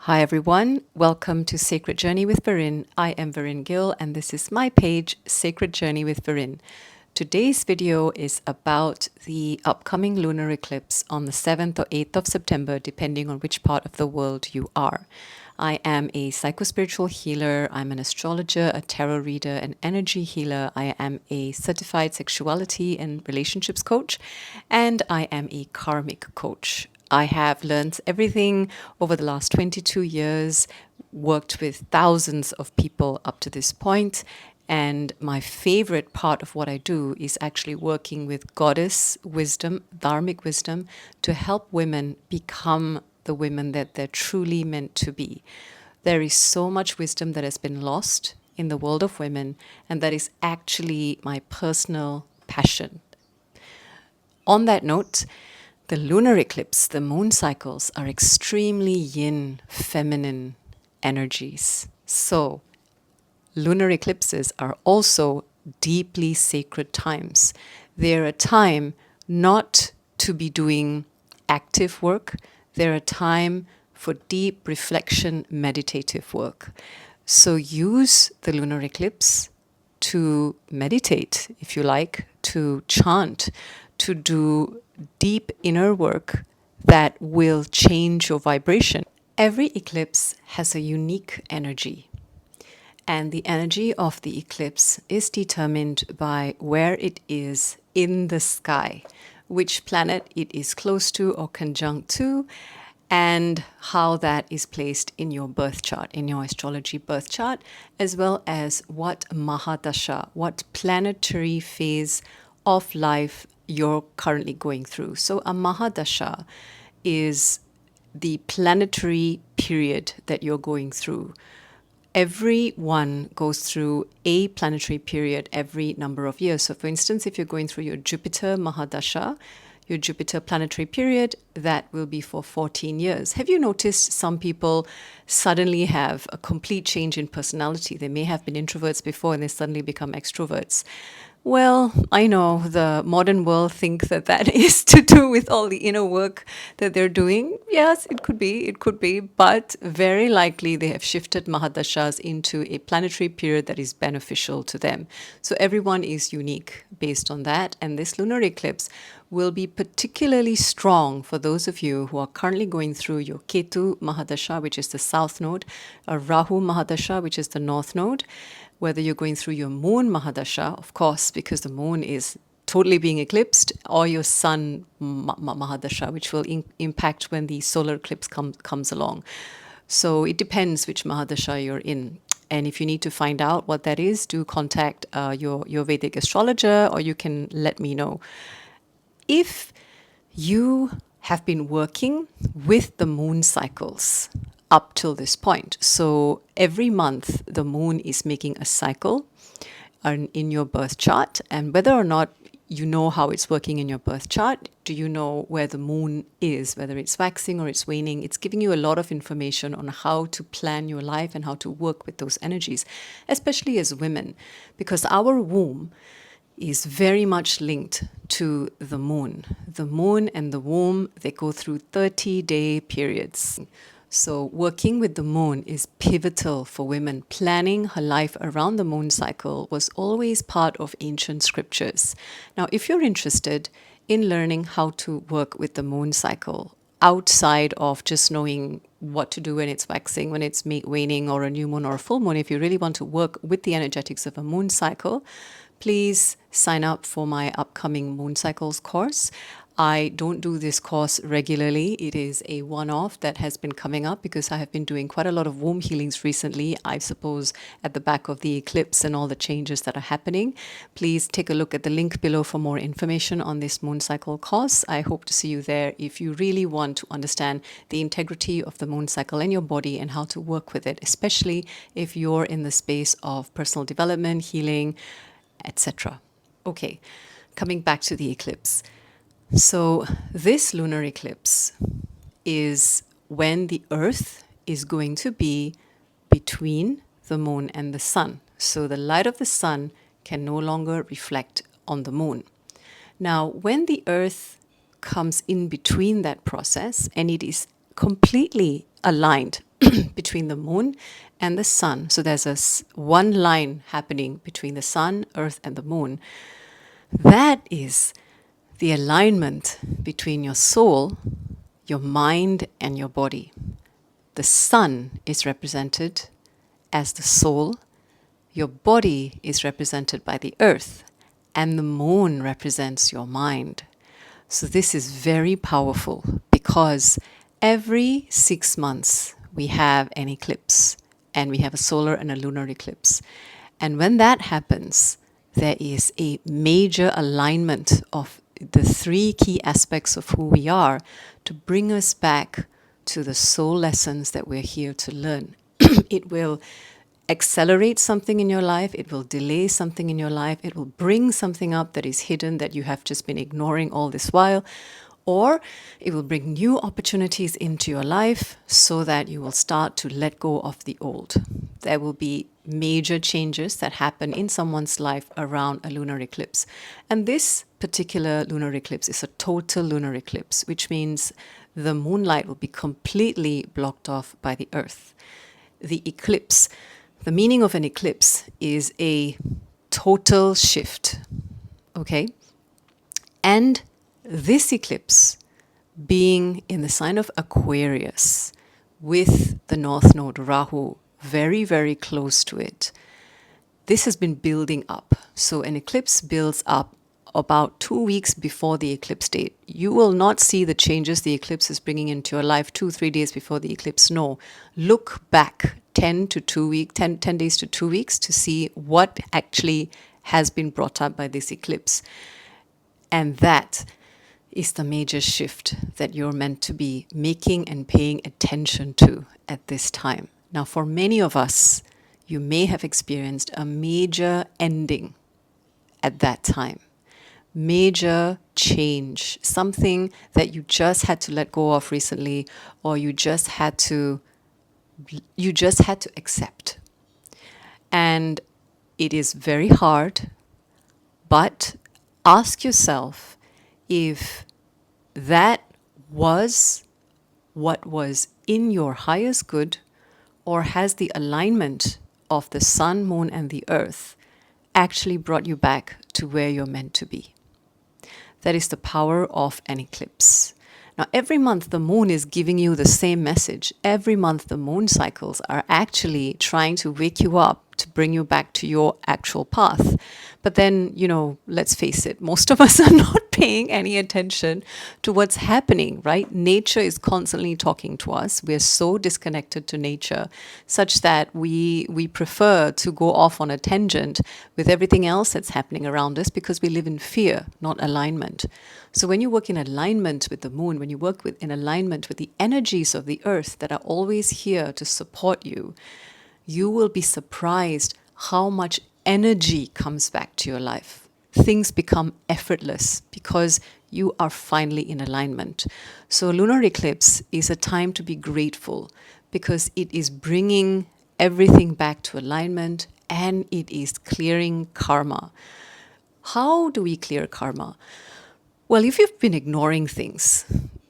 Hi everyone, welcome to Sacred Journey with Varin. I am Varin Gill and this is my page, Sacred Journey with Varin. Today's video is about the upcoming lunar eclipse on the 7th or 8th of September, depending on which part of the world you are. I am a psychospiritual healer, I'm an astrologer, a tarot reader, an energy healer, I am a certified sexuality and relationships coach, and I am a karmic coach. I have learned everything over the last 22 years, worked with thousands of people up to this point, and my favorite part of what I do is actually working with goddess wisdom, dharmic wisdom, to help women become the women that they're truly meant to be. There is so much wisdom that has been lost in the world of women, and that is actually my personal passion. On that note, the lunar eclipse, the moon cycles, are extremely yin, feminine energies. So, lunar eclipses are also deeply sacred times. They're a time not to be doing active work, they're a time for deep reflection, meditative work. So, use the lunar eclipse to meditate, if you like, to chant, to do deep inner work that will change your vibration. Every eclipse has a unique energy, and the energy of the eclipse is determined by where it is in the sky, which planet it is close to or conjunct to, and how that is placed in your birth chart, in your astrology birth chart, as well as what Mahadasha, what planetary phase of life you're currently going through. So a Mahadasha is the planetary period that you're going through. Everyone goes through a planetary period every number of years. So for instance, if you're going through your Jupiter Mahadasha, your Jupiter planetary period, that will be for 14 years. Have you noticed some people suddenly have a complete change in personality? They may have been introverts before and they suddenly become extroverts. Well, I know the modern world thinks that that is to do with all the inner work that they're doing. Yes, it could be, but very likely they have shifted Mahadashas into a planetary period that is beneficial to them. So everyone is unique based on that, and this lunar eclipse will be particularly strong for those of you who are currently going through your Ketu Mahadasha, which is the south node, a Rahu Mahadasha, which is the north node, whether you're going through your moon Mahadasha, of course, because the moon is totally being eclipsed, or your sun Mahadasha, which will impact when the solar eclipse comes along. So it depends which Mahadasha you're in. And if you need to find out what that is, do contact your Vedic astrologer, or you can let me know. If you have been working with the moon cycles up till this point, so every month the moon is making a cycle in your birth chart, and whether or not you know how it's working in your birth chart, do you know where the moon is, whether it's waxing or it's waning? It's giving you a lot of information on how to plan your life and how to work with those energies, especially as women, because our womb is very much linked to the moon. The moon and the womb, they go through 30-day periods. So working with the moon is pivotal for women. Planning her life around the moon cycle was always part of ancient scriptures. Now, if you're interested in learning how to work with the moon cycle, outside of just knowing what to do when it's waxing, when it's waning, or a new moon or a full moon, if you really want to work with the energetics of a moon cycle, please sign up for my upcoming Moon Cycles course. I don't do this course regularly. It is a one-off that has been coming up because I have been doing quite a lot of womb healings recently, I suppose at the back of the eclipse and all the changes that are happening. Please take a look at the link below for more information on this Moon Cycle course. I hope to see you there if you really want to understand the integrity of the moon cycle in your body and how to work with it, especially if you're in the space of personal development, healing, etc. Okay, coming back to the eclipse. So this lunar eclipse is when the Earth is going to be between the moon and the sun. So the light of the sun can no longer reflect on the moon. Now, when the Earth comes in between that process and it is completely aligned between the moon and the sun. So there's one line happening between the sun, earth, and the moon. That is the alignment between your soul, your mind, and your body. The sun is represented as the soul, your body is represented by the earth, and the moon represents your mind. So this is very powerful because every 6 months we have an eclipse, and we have a solar and a lunar eclipse. And when that happens, there is a major alignment of the three key aspects of who we are to bring us back to the soul lessons that we're here to learn. It will accelerate something in your life, it will delay something in your life, it will bring something up that is hidden that you have just been ignoring all this while, or it will bring new opportunities into your life so that you will start to let go of the old. There will be major changes that happen in someone's life around a lunar eclipse. And this particular lunar eclipse is a total lunar eclipse, which means the moonlight will be completely blocked off by the earth. The eclipse, the meaning of an eclipse is a total shift, okay? And this eclipse being in the sign of Aquarius with the North Node Rahu very, very close to it, this has been building up. So an eclipse builds up about 2 weeks before the eclipse date. You will not see the changes the eclipse is bringing into your life 2-3 days before the eclipse. No, look back 10 days to 2 weeks to see what actually has been brought up by this eclipse. And that is the major shift that you're meant to be making and paying attention to at this time. Now, for many of us, you may have experienced a major ending at that time. Major change, something that you just had to let go of recently, or you just had to accept. And it is very hard, but ask yourself if that was what was in your highest good, or has the alignment of the sun, moon, and the earth actually brought you back to where you're meant to be. That is the power of an eclipse. Now, every month the moon is giving you the same message. Every month the moon cycles are actually trying to wake you up to bring you back to your actual path. But then, let's face it, most of us are not paying any attention to what's happening, right? Nature is constantly talking to us. We're so disconnected to nature such that we prefer to go off on a tangent with everything else that's happening around us because we live in fear, not alignment. So when you work in alignment with the moon, when you work in alignment with the energies of the earth that are always here to support you, you will be surprised how much energy comes back to your life. Things become effortless because you are finally in alignment. So lunar eclipse is a time to be grateful because it is bringing everything back to alignment and it is clearing karma. How do we clear karma? Well, if you've been ignoring things,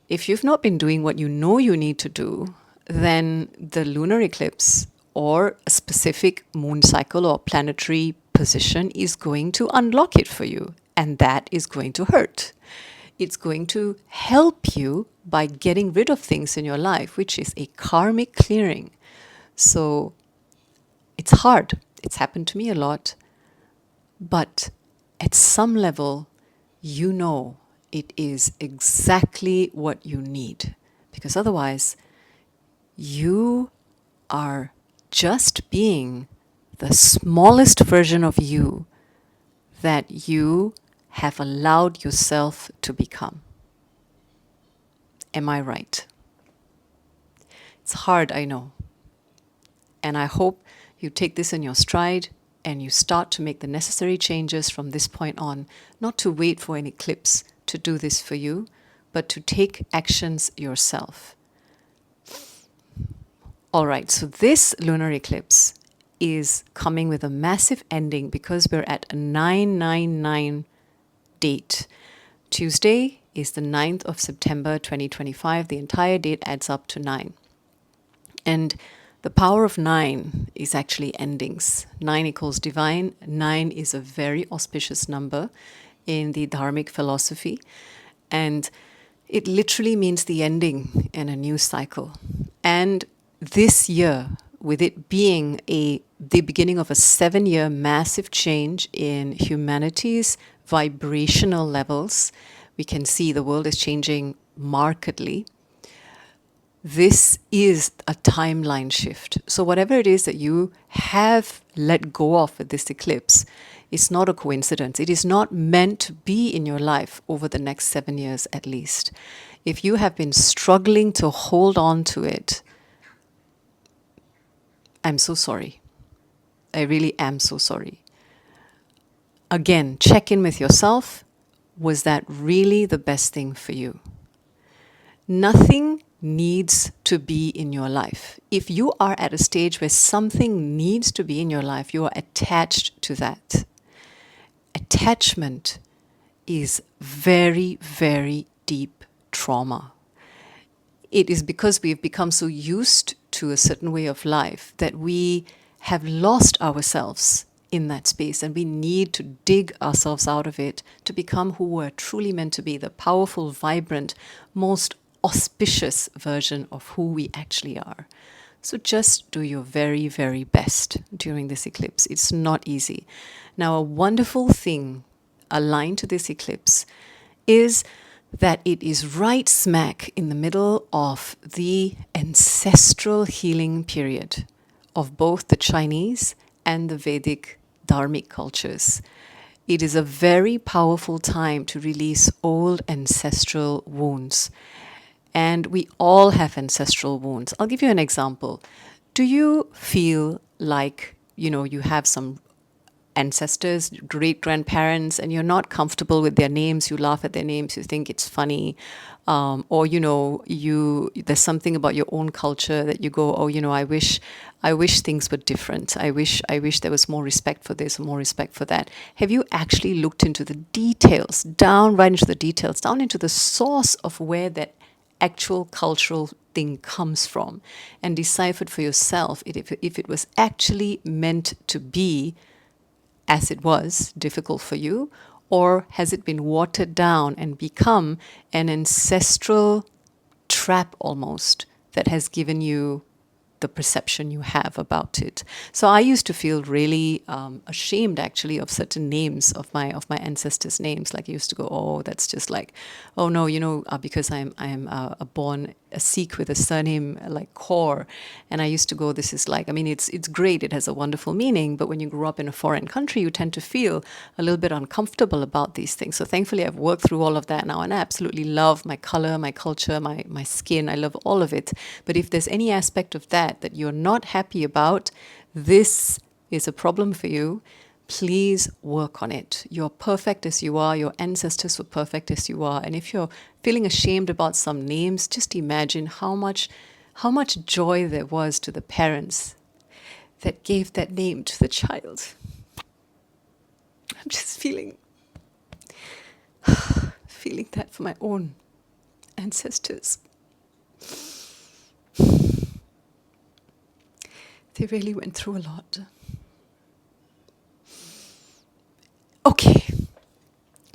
if you've not been doing what you know you need to do, then the lunar eclipse or a specific moon cycle or planetary position is going to unlock it for you. And that is going to hurt. It's going to help you by getting rid of things in your life, which is a karmic clearing. So it's hard. It's happened to me a lot. But at some level, you know it is exactly what you need. Because otherwise, you are just being the smallest version of you that you have allowed yourself to become. Am I right? It's hard, I know. And I hope you take this in your stride and you start to make the necessary changes from this point on, not to wait for an eclipse to do this for you, but to take actions yourself. All right, so this lunar eclipse is coming with a massive ending because we're at a 999 date. Tuesday is the 9th of September 2025. The entire date adds up to 9. And the power of 9 is actually endings. 9 equals divine. 9 is a very auspicious number in the Dharmic philosophy. And it literally means the ending in a new cycle. And this year, with it being the beginning of a 7-year massive change in humanity's vibrational levels, we can see the world is changing markedly. This is a timeline shift. So whatever it is that you have let go of with this eclipse, it's not a coincidence. It is not meant to be in your life over the next 7 years at least. If you have been struggling to hold on to it, I'm so sorry. I really am so sorry. Again, check in with yourself. Was that really the best thing for you? Nothing needs to be in your life. If you are at a stage where something needs to be in your life, you are attached to that. Attachment is very, very deep trauma. It is because we've become so used to a certain way of life that we have lost ourselves in that space, and we need to dig ourselves out of it to become who we're truly meant to be, the powerful, vibrant, most auspicious version of who we actually are. So just do your very, very best during this eclipse. It's not easy. Now, a wonderful thing aligned to this eclipse is that it is right smack in the middle of the ancestral healing period of both the Chinese and the Vedic Dharmic cultures. It is a very powerful time to release old ancestral wounds. And we all have ancestral wounds. I'll give you an example. Do you feel like, you have some ancestors, great grandparents, and you're not comfortable with their names, you laugh at their names, you think it's funny, or there's something about your own culture that you go, oh, I wish things were different. I wish there was more respect for this, more respect for that. Have you actually looked into the details, right into the details, down into the source of where that actual cultural thing comes from, and deciphered for yourself if it was actually meant to be as it was difficult for you, or has it been watered down and become an ancestral trap almost that has given you the perception you have about it? So I used to feel really ashamed actually of certain names of my ancestors' names. Like I used to go, oh, that's just like, oh no, because I'm born a Sikh with a surname like Kaur, and I used to go, this is like, I mean, it's great, it has a wonderful meaning, but when you grow up in a foreign country, you tend to feel a little bit uncomfortable about these things. So thankfully, I've worked through all of that now, and I absolutely love my color, my culture, my skin. I love all of it. But if there's any aspect of that you're not happy about, this is a problem for you. Please work on it. You're perfect as you are. Your ancestors were perfect as you are. And if you're feeling ashamed about some names, just imagine how much joy there was to the parents that gave that name to the child. I'm just feeling that for my own ancestors. They really went through a lot. Okay,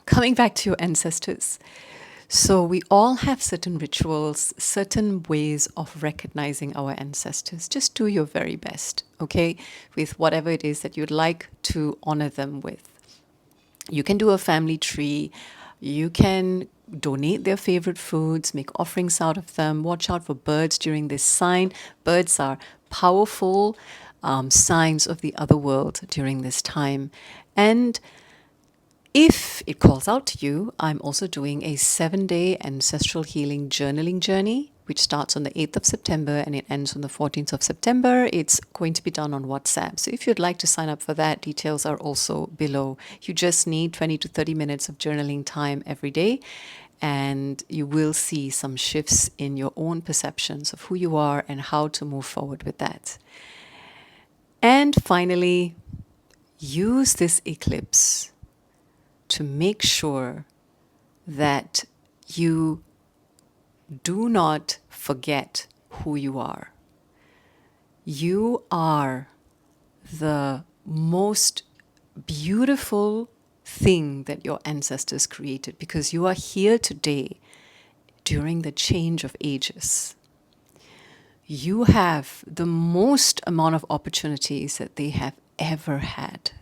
coming back to your ancestors. So we all have certain rituals, certain ways of recognizing our ancestors. Just do your very best, okay, with whatever it is that you'd like to honor them with. You can do a family tree. You can donate their favorite foods, make offerings out of them. Watch out for birds during this sign. Birds are powerful signs of the other world during this time. And if it calls out to you, I'm also doing a 7-day ancestral healing journaling journey, which starts on the 8th of September and it ends on the 14th of September. It's going to be done on WhatsApp. So if you'd like to sign up for that, details are also below. You just need 20 to 30 minutes of journaling time every day, and you will see some shifts in your own perceptions of who you are and how to move forward with that. And finally, use this eclipse to make sure that you do not forget who you are. You are the most beautiful thing that your ancestors created, because you are here today during the change of ages. You have the most amount of opportunities that they have ever had.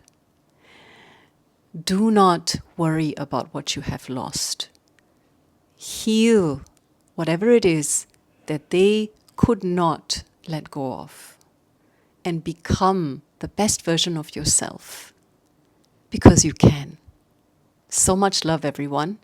Do not worry about what you have lost. Heal whatever it is that they could not let go of, and become the best version of yourself, because you can. So much love, everyone.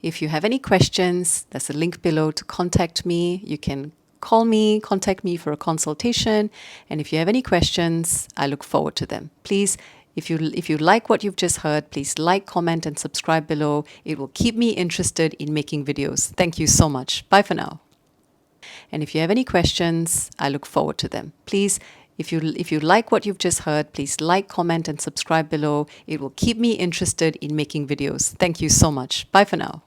If you have any questions, there's a link below to contact me. You can call me, contact me for a consultation. And if you have any questions, I look forward to them. Please, if you like what you've just heard, please like, comment, and subscribe below. It will keep me interested in making videos. Thank you so much. Bye for now. And if you have any questions, I look forward to them. Please, if you like what you've just heard, please like, comment, and subscribe below. It will keep me interested in making videos. Thank you so much. Bye for now.